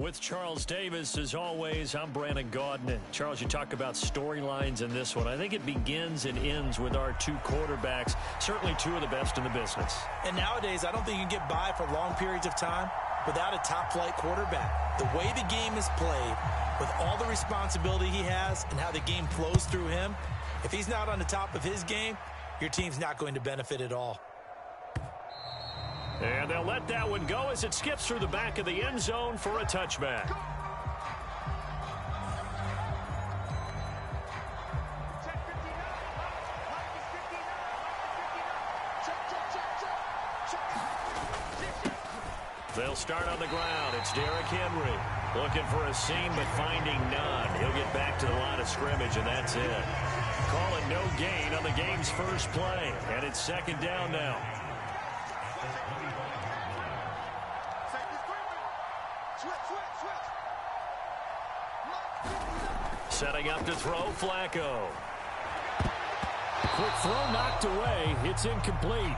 With Charles Davis, as always, I'm Brandon Gaudin. And Charles, you talk about storylines in this one. I think it begins and ends with our two quarterbacks, certainly two of the best in the business. And nowadays, I don't think you can get by for long periods of time without a top-flight quarterback. The way the game is played, with all the responsibility he has and how the game flows through him, if he's not on the top of his game, your team's not going to benefit at all. And they'll let that one go as it skips through the back of the end zone for a touchback. They'll start on the ground. It's Derrick Henry looking for a seam but finding none. He'll get back to the line of scrimmage, and that's it. Call it no gain on the game's first play, and it's second down now. Setting up to throw, Flacco. Quick throw knocked away. It's incomplete.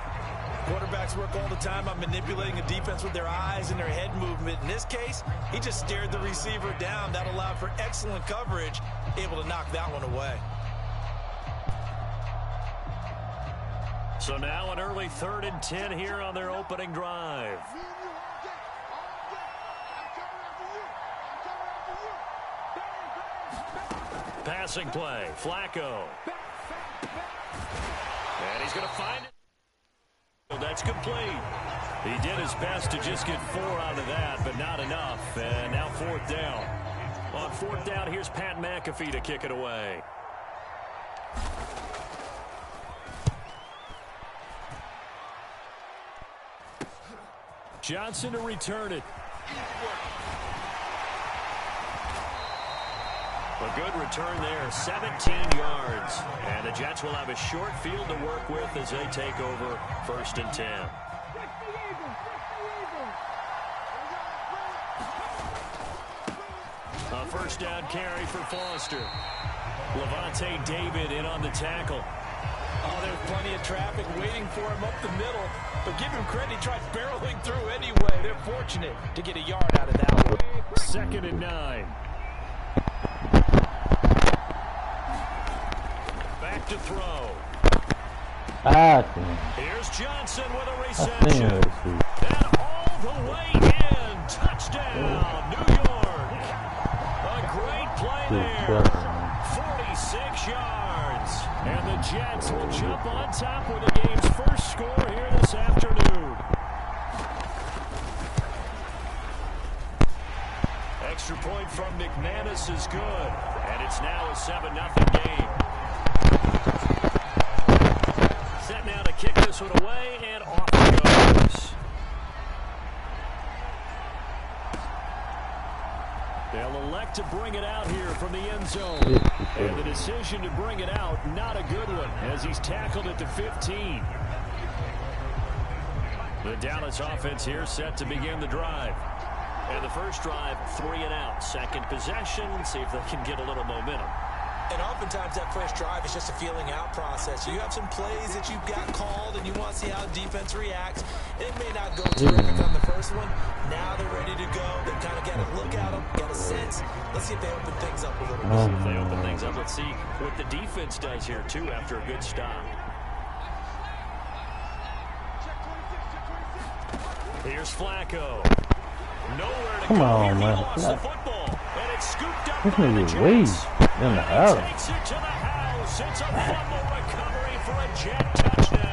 Quarterbacks work all the time on manipulating a defense with their eyes and their head movement. In this case, he just stared the receiver down. That allowed for excellent coverage, able to knock that one away. So now an early 3rd and 10 here on their opening drive. Passing play, Flacco. And he's going to find it. That's complete. He did his best to just get 4 out of that, but not enough. And now 4th down. On 4th down, here's Pat McAfee to kick it away. Johnson to return it. A good return there, 17 yards. And the Jets will have a short field to work with as they take over 1st and 10. A first down carry for Foster. Levante David in on the tackle. Oh, there's plenty of traffic waiting for him up the middle. But give him credit, he tried barreling through anyway. They're fortunate to get a yard out of that one. 2nd and 9. Back to throw. Here's Johnson with a reception. And all the way in. Touchdown, New York. A great play there. 46 yards. And the Jets will jump on top with the game's first score here this afternoon. Extra point from McManus is good. And it's now a 7-0 game. Set now to kick this one away, and off it goes. They'll elect to bring it out here from the end zone. And the decision to bring it out, not a good one, as he's tackled at the 15. The Dallas offense here set to begin the drive. And the first drive, 3 and out. Second possession, see if they can get a little momentum. And oftentimes that first drive is just a feeling out process. You have some plays that you've got called and you want to see how defense reacts. It may not go terrific on the first one. Now they're ready to go. They kind of got a look at them, got a sense. Let's see if they open things up a little bit. If they open things up, let's see what the defense does here, too, after a good stop. Here's Flacco. Nowhere to go here. He lost the football. And it's scooped up by the Jets. In the house. Takes it to the house. It's a fumble recovery for a Jet touchdown.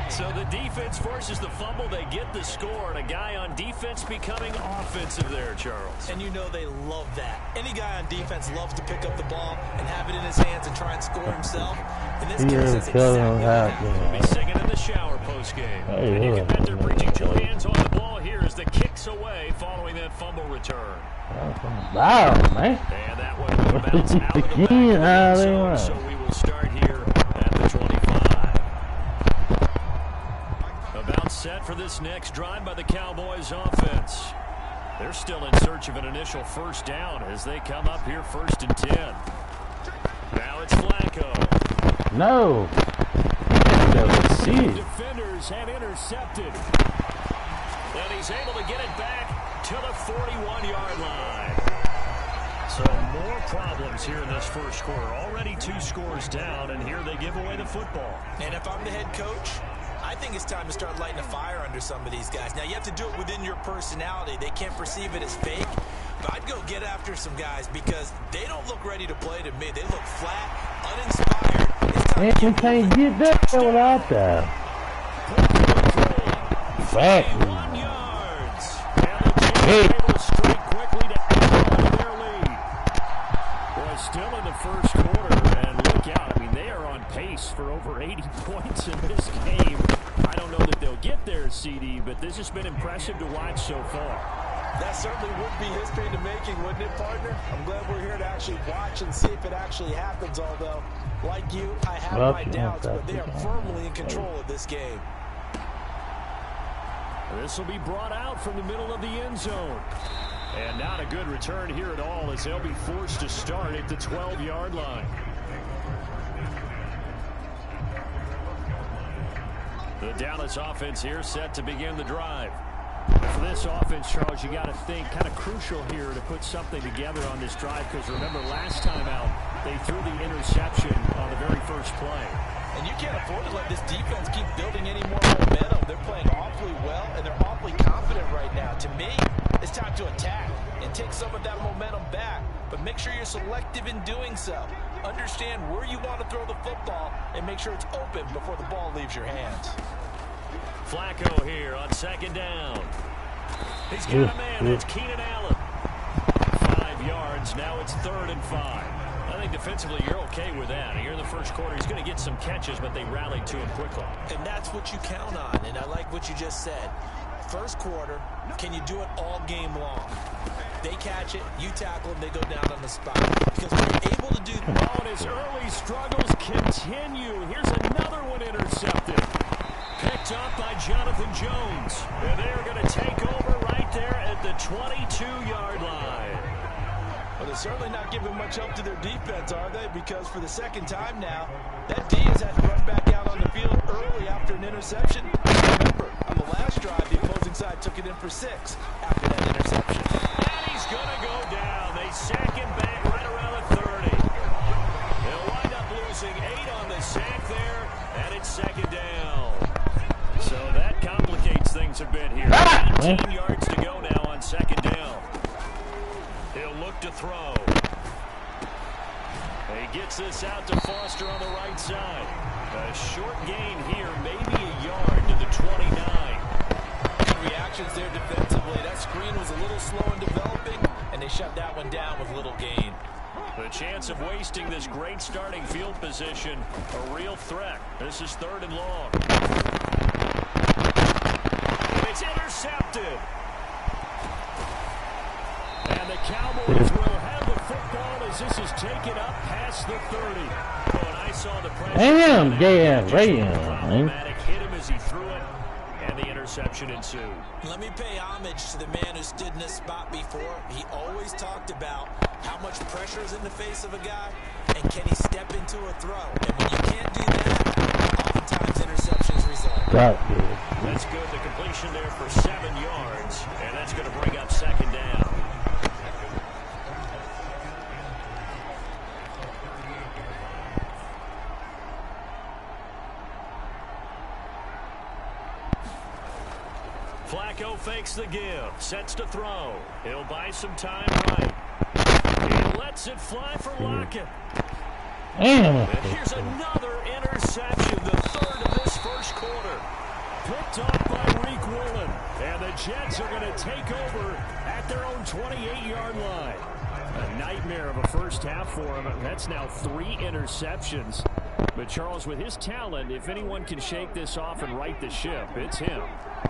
So the defense forces the fumble. They get the score. And a guy on defense becoming offensive there, Charles. And you know they love that. Any guy on defense loves to pick up the ball and have it in his hands and try and score himself. In this case, that's exactly what happened. He'll be singing in the shower postgame. And you can bet they're bringing 2 hands on the ball here as the kicks away following that fumble return. Wow, man. And that one will bounce out of the back. So we will start here at the 25. About set for this next drive by the Cowboys offense. They're still in search of an initial first down as they come up here 1st and 10. Now it's Flacco. No. Defenders had intercepted. And he's able to get it back to the 41-yard line. So more problems here in this first quarter. Already 2 scores down, and here they give away the football. And if I'm the head coach, I think it's time to start lighting a fire under some of these guys. Now, you have to do it within your personality. They can't perceive it as fake. But I'd go get after some guys because they don't look ready to play to me. They look flat, uninspired. It's time Man, you can't get that without that. Fact. 1 yards. And the Chiefs are able to strike quickly to add on to their lead. Boy, still in the first quarter, and look out. I mean, they are on pace for over 80 points in this game. I don't know that they'll get there, CD, but this has been impressive to watch so far. That certainly would be history in the making, wouldn't it, partner? I'm glad we're here to actually watch and see if it actually happens, although, like you, I have my doubts, but they are firmly in control of this game. This will be brought out from the middle of the end zone. And not a good return here at all, as they'll be forced to start at the 12-yard line. The Dallas offense here set to begin the drive. For this offense, Charles, you got to think kind of crucial here to put something together on this drive, because remember last time out they threw the interception on the very first play. And you can't afford to let this defense keep building any more momentum. They're playing awfully well, and they're awfully confident right now. To me, it's time to attack and take some of that momentum back, but make sure you're selective in doing so. Understand where you want to throw the football and make sure it's open before the ball leaves your hands. Flacco here on second down. He's got a man. That's Keenan Allen. 5 yards. Now it's 3rd and 5. I think defensively you're okay with that. Here in the first quarter, he's going to get some catches, but they rallied to him quickly. And that's what you count on, and I like what you just said. First quarter, can you do it all game long? They catch it, you tackle them, they go down on the spot. Because when you're able to do that. Oh, and his early struggles continue. Here's another one intercepted. Picked up by Jonathan Jones. And they're going to take over right there at the 22-yard line. Well, they're certainly not giving much help to their defense, are they? Because for the second time now, that D has had to run back out on the field early after an interception. Remember, on the last drive, the opposing side took it in for 6 after that interception. And he's going to go down. They sack him back right around the 30. They'll wind up losing 8 on the sack there, and it's 2nd down. So that complicates things a bit here. 18 yards to go now on 2nd down. He'll look to throw. He gets this out to Foster on the right side. A short gain here, maybe a yard to the 29. Good reactions there defensively. That screen was a little slow in developing, and they shut that one down with little gain. The chance of wasting this great starting field position, a real threat. This is 3rd and long. And it's intercepted. And the Cowboys will have the football as this is taken up past the 30. Oh, and I saw the pressure. Damn, Problematic hit him as he threw it, and the interception ensued. Let me pay homage to the man who stood in this spot before. He always talked about how much pressure is in the face of a guy, and can he step into a throw. And when you can't do that, oftentimes interceptions result. That's good. The completion there for 7 yards, and that's going to bring up 2nd down. Flacco fakes the give, sets to throw. He'll buy some time right. He lets it fly for Lockett. And here's another interception, the 3rd of this first quarter. Picked off by Reek Woolen. And the Jets are going to take over at their own 28-yard line. A nightmare of a first half for him. That's now 3 interceptions. But Charles, with his talent, if anyone can shake this off and right the ship, it's him.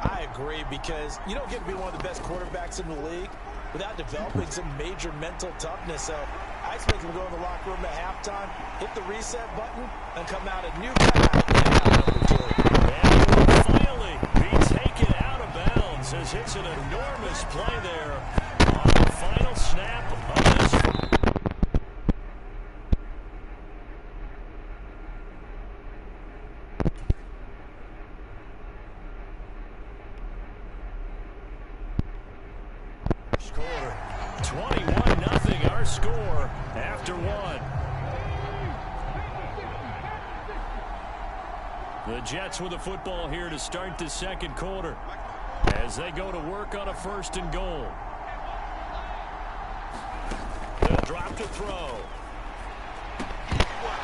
I agree, because you don't get to be one of the best quarterbacks in the league without developing some major mental toughness. So I expect him to go in the locker room at halftime, hit the reset button, and come out a new guy. And he will finally be taken out of bounds as hits an enormous play there on the final snap of this. quarter. 21-0 our score after one. The Jets with the football here to start the second quarter as they go to work on a 1st and goal. They'll drop to throw.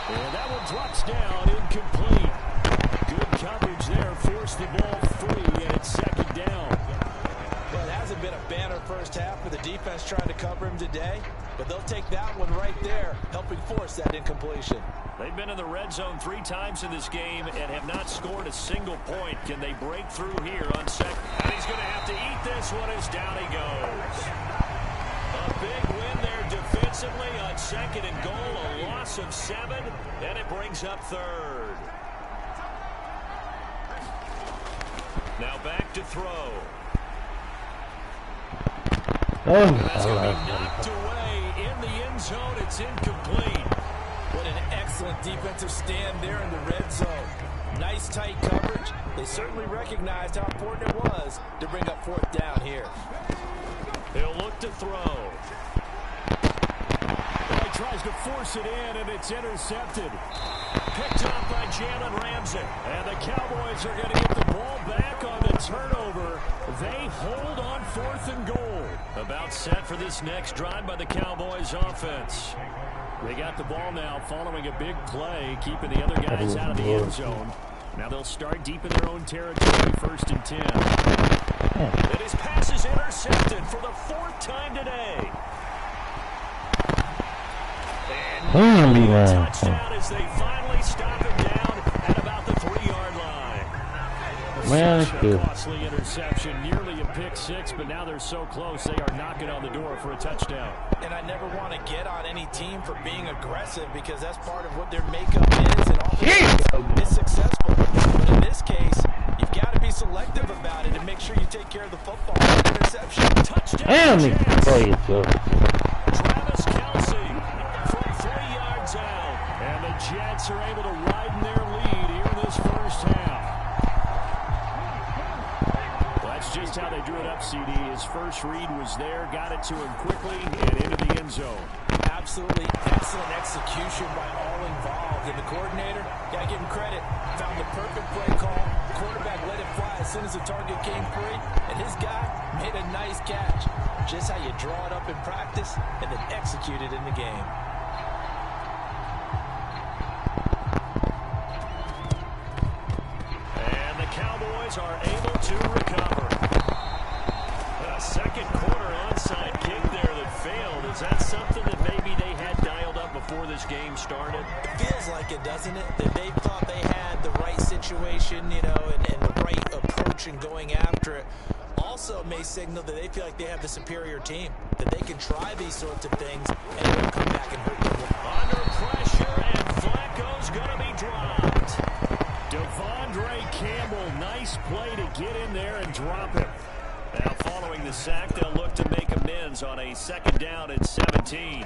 And that one drops down, incomplete. Good coverage there, forced the ball free, and it's 2nd down. Well, it hasn't been a banner first half for the defense trying to cover him today, but they'll take that one right there, helping force that incompletion. They've been in the red zone 3 times in this game and have not scored a single point. Can they break through here on second? And he's going to have to eat this one as down he goes. A big win there defensively on 2nd and goal, a loss of 7, and it brings up 3rd. Now back to throw. That's going to be knocked away in the end zone. It's incomplete. What an excellent defensive stand there in the red zone. Nice tight coverage. They certainly recognized how important it was to bring up 4th down here. He'll look to throw. Well, he tries to force it in, and it's intercepted. Picked up by Jalen Ramsey. And the Cowboys are going to get the ball back on the turnover. They hold on 4th and goal. About set for this next drive by the Cowboys offense. They got the ball now following a big play, keeping the other guys out of the end zone. Now they'll start deep in their own territory, 1st and 10. And his pass is intercepted for the 4th time today. And a touchdown as they finally stop him down at about the 3-yard line. Such a costly interception, nearly a pick-6, but now they're so close they are knocking on the door for a touchdown. And I never want to get on any team for being aggressive because that's part of what their makeup is, and offense is successful. But in this case, you've got to be selective about it and make sure you take care of the football. Interception, touchdown. Travis Kelce from 3 yards out, and the Jets are able to widen their lead here in this first half. That's just how they drew it up, CD. His first read was there, got it to him quickly, and into the end zone. Absolutely excellent execution by all involved. And the coordinator, got to give him credit, found the perfect play call. Quarterback let it fly as soon as the target came free, and his guy made a nice catch. Just how you draw it up in practice and then execute it in the game. And the Cowboys are able to recover. A second quarter onside kick there that failed. Is that something that maybe they had dialed up before this game started? It feels like it, doesn't it? That they thought they had the right situation, you know, and the right approach in going after it. Also may signal that they feel like they have the superior team, that they can try these sorts of things and it will come back and hurt them. Under pressure, and Flacco's going to be dropped. Devondre Campbell, nice play to get in there and drop him. Now following the sack, they'll look to make amends on a 2nd down and 17.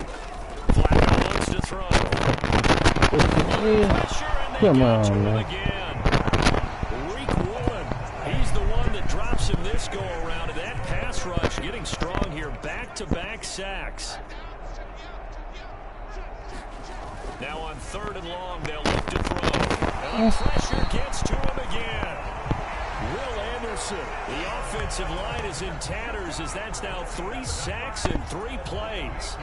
Flacco looks to throw. Come on, man. Again. Reek Woolen, he's the one that drops him this go-around, and that pass rush getting strong here. Back-to-back sacks. Now on 3rd and long, they'll look to throw. And the pressure gets to him again. Will Anderson, the offensive line is in tatters as that's now 3 sacks in 3 plays.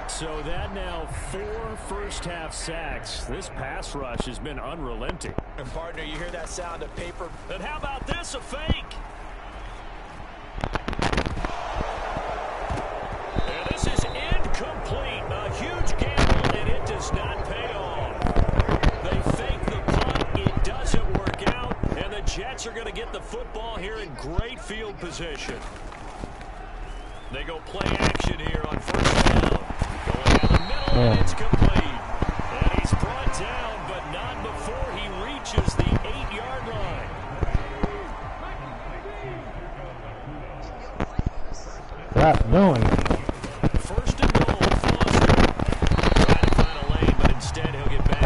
So that now 4 first-half sacks. This pass rush has been unrelenting. And, partner, you hear that sound of paper. And how about this, a fake? And this is incomplete. A huge gamble, and it does not pay off. They fake the punt. It doesn't work out. And the Jets are going to get the football here in great field position. They go play action here on 1st down. Going down the middle, and it's complete. And he's brought down, but not before he reaches the 8-yard line. Stop doing it. 1st and goal, Foster. Trying to find a lane, but instead he'll get back.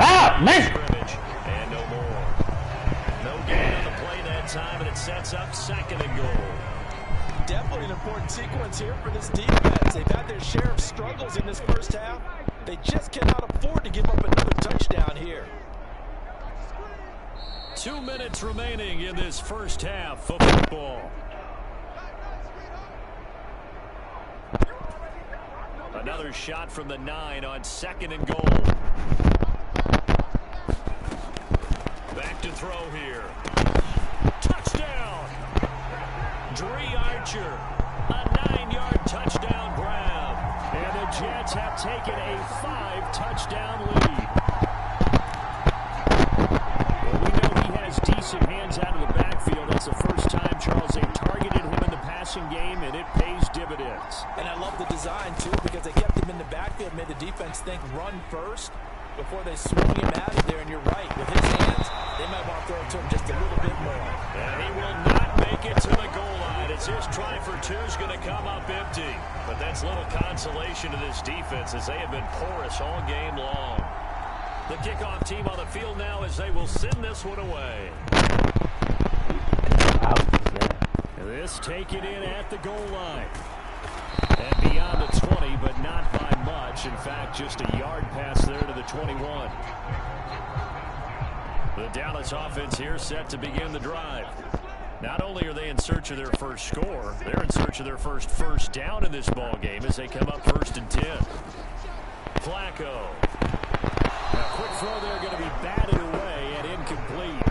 Scrimmage, and no more. No gain on the play that time, and it sets up 2nd and goal. Definitely an important sequence here for this defense. They've had their share of struggles in this first half. They just cannot afford to give up another touchdown here. 2 minutes remaining in this first half of football. Another shot from the 9 on 2nd and goal. Back to throw here. Touchdown! Dree Archer, a 9-yard touchdown grab. And the Jets have taken a 5-touchdown lead. Well, we know he has decent hands out of the backfield. That's the first time, Charles, they've targeted him in the passing game, and it pays dividends. And I love the design, too, because they kept him in the backfield, made the defense think run first before they swing him out of there. And you're right, with his hands, they might want to throw it to him just a little bit more. And he will not make it to the goal line. It's his try for 2 is going to come up empty. But that's little consolation to this defense as they have been porous all game long. The kickoff team on the field now as they will send this one away. This taken in at the goal line. And beyond the 20, but not by much. In fact, just a yard pass there to the 21. The Dallas offense here set to begin the drive. Not only are they in search of their first score, they're in search of their first down in this ball game as they come up 1st and 10. Flacco. A quick throw there going to be batted away and incomplete.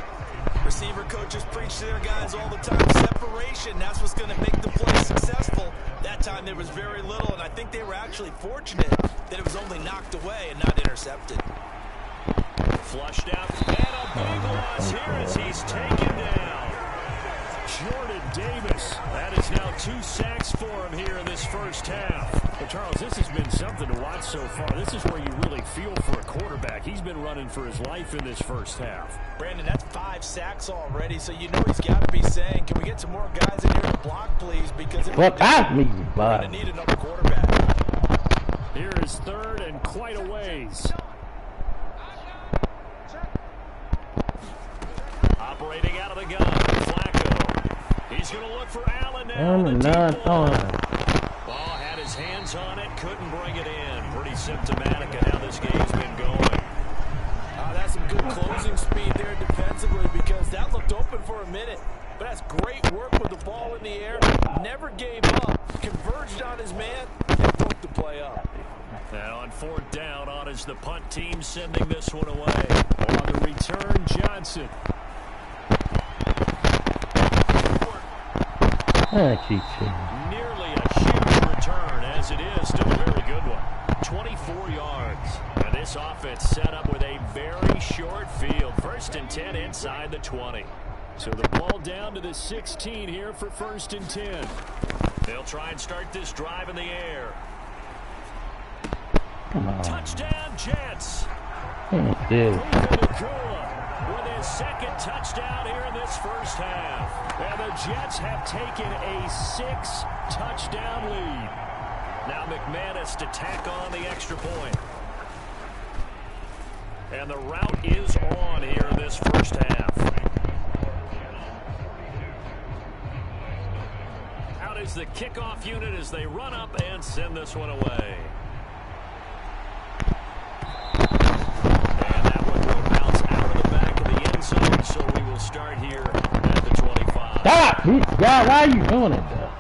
Receiver coaches preach to their guys all the time. Separation, that's what's going to make the play successful. That time there was very little, and I think they were actually fortunate that it was only knocked away and not intercepted. Flushed out, and a big loss here as he's taken down. Jordan Davis. That is now 2 sacks for him here in this first half. But Charles, this has been something to watch so far. This is where you really feel for a quarterback. He's been running for his life in this first half. Brandon, that's 5 sacks already, so you know he's got to be saying, can we get some more guys in here to block, please? Because if we're going to need another quarterback. Here is 3rd and quite a ways. Operating out of the gun, Flacco. He's going to look for Allen now. Ball had his hands on it, couldn't bring it in. Pretty symptomatic of how this game's been going. That's some good closing speed there defensively because that looked open for a minute. But that's great work with the ball in the air. Never gave up, converged on his man, and broke the play up. And on 4th down, on is the punt team sending this one away. On the return, Johnson. Nearly a huge return, as it is still a very good one. 24 yards. And this offense set up with a very short field. 1st and 10 inside the 20. So the ball down to the 16 here for 1st and 10. They'll try and start this drive in the air. Touchdown, Jets. It did. With his 2nd touchdown here in this first half. And the Jets have taken a 6-touchdown lead. Now McManus to tack on the extra point. And the route is on here in this first half. Out is the kickoff unit as they run up and send this one away. And that one will bounce out of the back of the end zone, so we will start here at the 25. Stop! God, why are you doing it, though?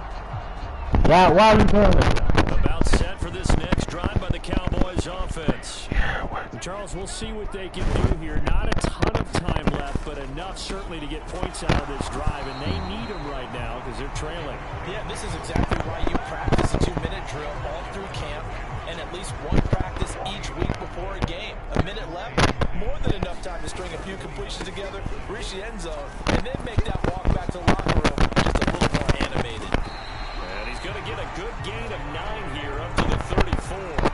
God, why are you doing it? About set for this next drive by the Cowboys offense. Charles, we'll see what they can do here. Not a ton of time left, but enough certainly to get points out of this drive, and they need them right now because they're trailing. Yeah, this is exactly why you practice a 2-minute drill all through camp and at least one practice each week before a game. A minute left, more than enough time to string a few completions together, reach the end zone, and then make that walk back to the locker room just a little more animated. And he's going to get a good gain of 9 here up to the 34.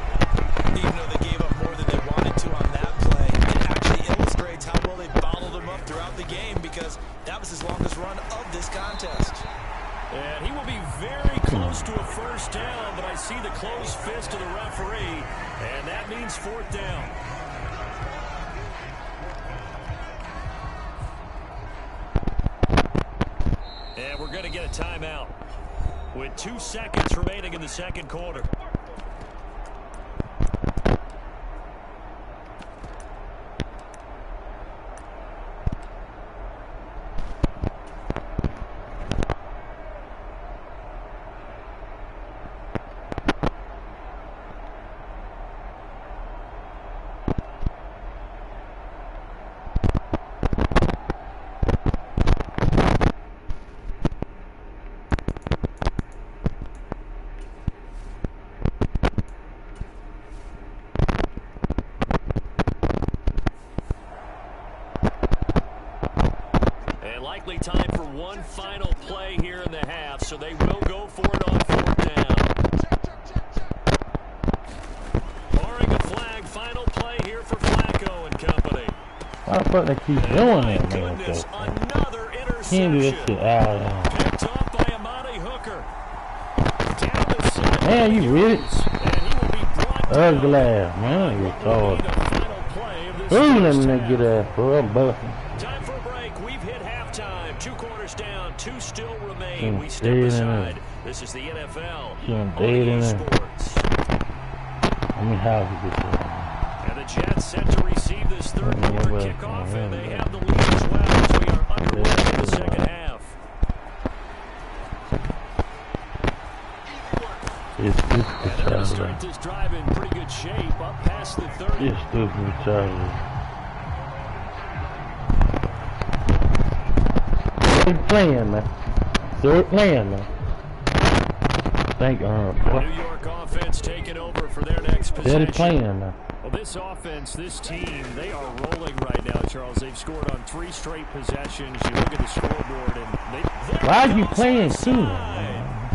Even though they gave up more than they wanted to on that play, it actually illustrates how well they bottled them up throughout the game because that was his longest run of this contest. And he will be very close to a first down, but I see the closed fist of the referee, and that means 4th down. And we're going to get a timeout. with 2 seconds remaining in the second quarter. Likely time for one final play here in the half, so they will go for it on 4th down. Barring a flag, final play here for Flacco and company. Why the fuck they keep doing that, man? Goodness, another Can't do interception. that shit out. Picked up by Amani Hooker. Down the side. Man, you rich. And he will be brought down. Ugly ass, man. You're What will be retarded. the final play of this Ooh, let first me half? get that for a buffing. Time for a break. We've hit halftime. 2 quarters down. 2 still remain. Shouldn't We step dead in aside. it. This is the NFL. Shouldn't on dead in it. Sports. Let me have you get that. And the Jets set to receive this third Yeah, quarter well, kickoff, and they yeah. have the lead as well as we are underway in the second half. It's And they're going to start retarded. this drive in pretty good shape, up past the 30. It's stupid retarded. They're playing, man. They're playing, man. Thank God. The New York offense taking over for their next They're possession. playing, man. Well, this offense, this team, they are rolling right now, Charles. They've scored on 3 straight possessions. You look at the scoreboard, and Why are you playing team, man?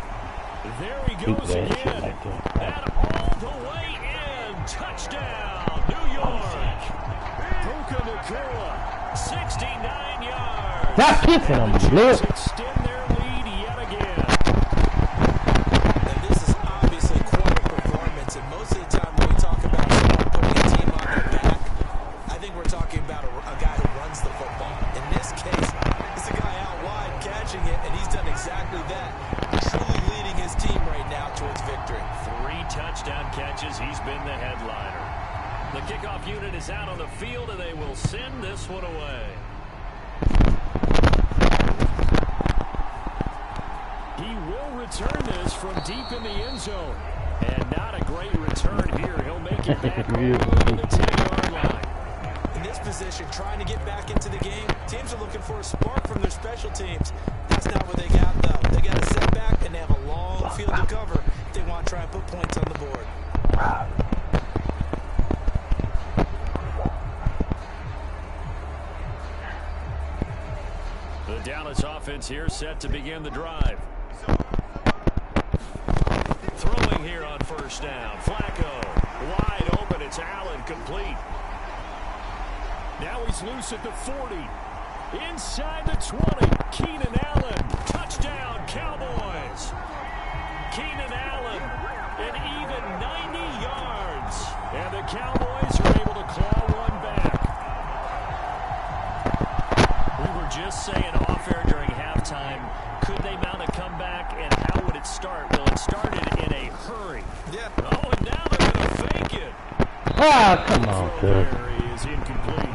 there he Keep goes that shit again. like that. And all the way in. Touchdown, New York. Puka Nacua, 69 yards. Stop kissing them, The blood. Jets extend their lead yet again. And this is obviously quite a performance, and most of the time when we talk about someone putting a team on their back, I think we're talking about a guy who runs the football. In this case, it's a guy out wide catching it, and he's done exactly that. Truly leading his team right now towards victory. 3 touchdown catches. He's been the headliner. The kickoff unit is out on the field, and they will send this one away. He will return this from deep in the end zone. And not a great return here. He'll make it back all the way to the 10-yard line. In this position, trying to get back into the game, teams are looking for a spark from their special teams. That's not what they got, though. They got a setback, and they have a long field to cover if they want to try and put points on the board. The Dallas offense here set to begin the drive. Throwing here on 1st down. Flacco wide open. It's Allen complete. Now he's loose at the 40. Inside the 20. Keenan Allen. Touchdown Cowboys. Keenan Allen an even 90 yards. And the Cowboys are able to claw one back. We were just saying off air during halftime, could they mount a comeback and how would it start? Well, it started in a hurry. Yeah. Oh, and now they're going to fake it. Ah, come on, Throw cuz. there is incomplete.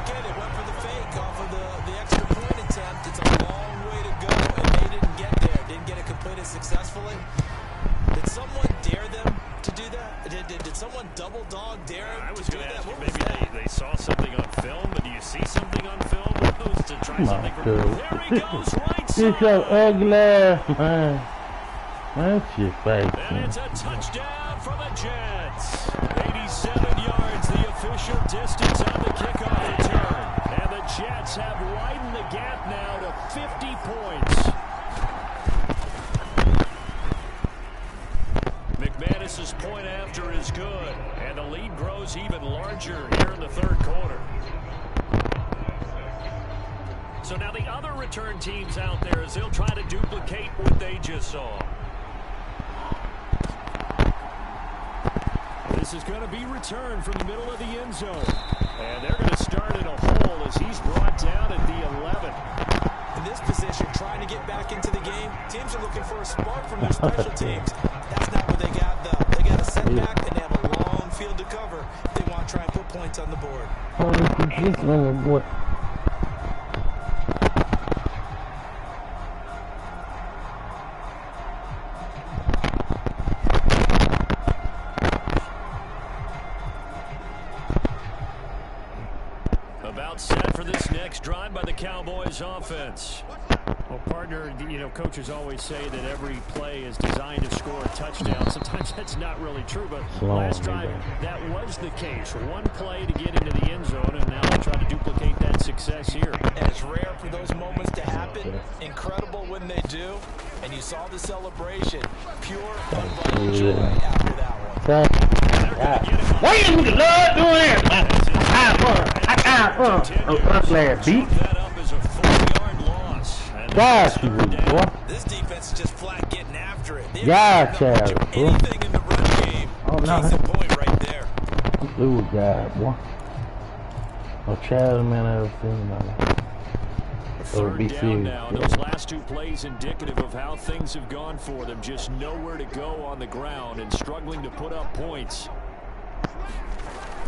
Okay, they went for the fake off of the extra point attempt. It's a long way to go, and they didn't get there. Didn't get it completed successfully. Did someone dare them to do that? Did someone double dog dare I them was to do going to that? ask you, What was maybe that? they saw something on film, but do you see something on film? Those to try Come something on, from cuz. there he goes, right It's so side. ugly ass, man. That shit fake, And man. it's a touchdown for the Jets. 87 yards, the official distance on the kickoff return. And the Jets have widened the gap now to 50 points. McManus's point after is good, and the lead grows even larger here in the 3rd quarter. So now the other return teams out there as they'll try to duplicate what they just saw. This is going to be returned from the middle of the end zone. And they're going to start in a hole as he's brought down at the 11. In this position, trying to get back into the game, Teams are looking for a spark from their special teams. That's not what they got, though. They got a setback, and they have a long field to cover if they want to try and put points on the board. About set for this next drive by the Cowboys offense. Well, partner, you know, coaches always say that every play is designed to score a touchdown. Sometimes that's not really true, but last drive, that was the case. One play to get into the end zone, and now they try to duplicate that success here. And it's rare for those moments to happen. Incredible when they do. And you saw the celebration. Pure, unbridled joy after that one. Why you love doing that? Beat. Gosh, you boy. This defense is just flat getting after it. Yeah, Chad. Anything in the run game. Oh, no. Case in point right there. Ooh, God, boy. Oh, Chad, man, I've seen that. Third down now. Those last two plays indicative of how things have gone for them. Just nowhere to go on the ground and struggling to put up points.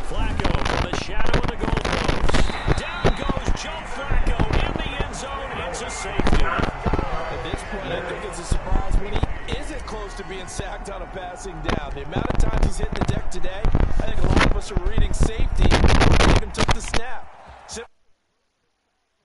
Flacco from the shadow of the goalpost. Down goes Joe Flacco in the end zone. It's a safety. At this point, I think it's a surprise when he isn't close to being sacked on a passing down. The amount of times he's hit the deck today, I think a lot of us are reading safety before he even took the snap.